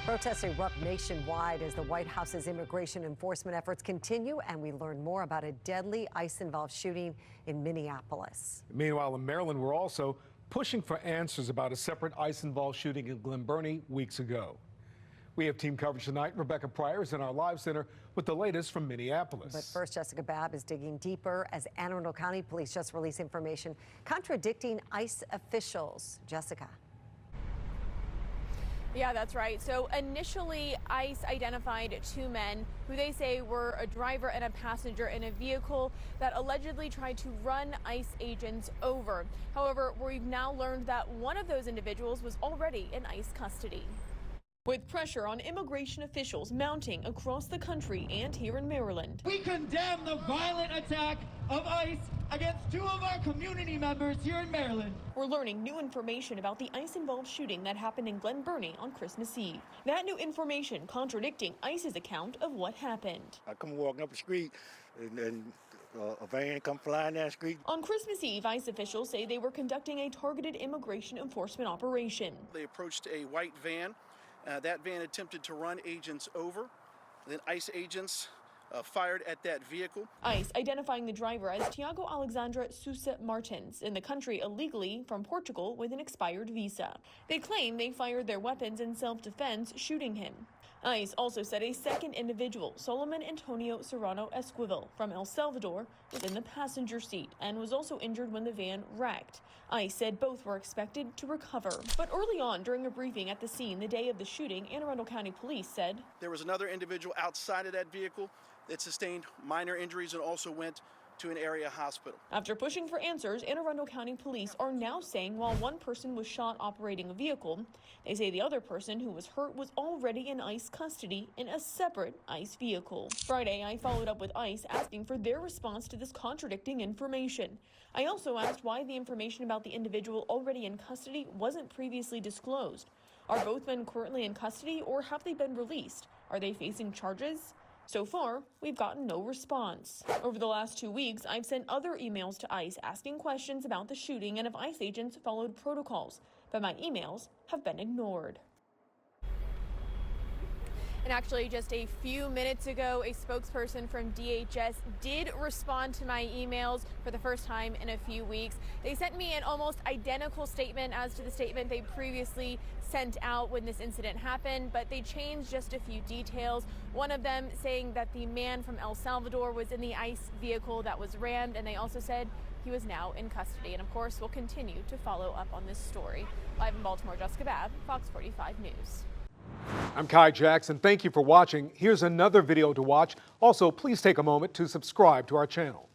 Protests erupt nationwide as the White House's immigration enforcement efforts continue, and we learn more about a deadly ICE-involved shooting in Minneapolis. Meanwhile, in Maryland, we're also pushing for answers about a separate ICE-involved shooting in Glen Burnie weeks ago. We have team coverage tonight. Rebecca Pryor is in our live center with the latest from Minneapolis. But first, Jessica Babb is digging deeper as Arundel County police just released information contradicting ICE officials. Jessica. Yeah, that's right. So initially, ICE identified two men who they say were a driver and a passenger in a vehicle that allegedly tried to run ICE agents over. However, we've now learned that one of those individuals was already in ICE custody. With pressure on immigration officials mounting across the country and here in Maryland. We condemn the violent attack of ICE against two of our community members here in Maryland. We're learning new information about the ICE-involved shooting that happened in Glen Burnie on Christmas Eve. That new information contradicting ICE's account of what happened. I come walking up the street and a van come flying down the street. On Christmas Eve, ICE officials say they were conducting a targeted immigration enforcement operation. They approached a white van. That van attempted to run agents over. Then ICE agents fired at that vehicle. ICE identifying the driver as Tiago Alexandre Sousa-Martins, in the country illegally from Portugal with an expired visa. They claim they fired their weapons in self-defense, shooting him. ICE also said a second individual, Solomon Antonio Serrano Esquivel, from El Salvador, was in the passenger seat and was also injured when the van wrecked. ICE said both were expected to recover. But early on, during a briefing at the scene the day of the shooting, Arundel County police said there was another individual outside of that vehicle that sustained minor injuries and also went to an area hospital. After pushing for answers, Arundel County police are now saying while one person was shot operating a vehicle, they say the other person who was hurt was already in ICE custody in a separate ICE vehicle. Friday, I followed up with ICE asking for their response to this contradicting information. I also asked why the information about the individual already in custody wasn't previously disclosed. Are both men currently in custody or have they been released? Are they facing charges? So far, we've gotten no response. Over the last 2 weeks, I've sent other emails to ICE asking questions about the shooting and if ICE agents followed protocols, but my emails have been ignored. And actually, just a few minutes ago, a spokesperson from DHS did respond to my emails for the first time in a few weeks. They sent me an almost identical statement as to the statement they previously sent out when this incident happened, but they changed just a few details. One of them saying that the man from El Salvador was in the ICE vehicle that was rammed, and they also said he was now in custody. And of course, we'll continue to follow up on this story. Live in Baltimore, Jessica Babb, Fox 45 News. I'm Kai Jackson. Thank you for watching. Here's another video to watch. Also, please take a moment to subscribe to our channel.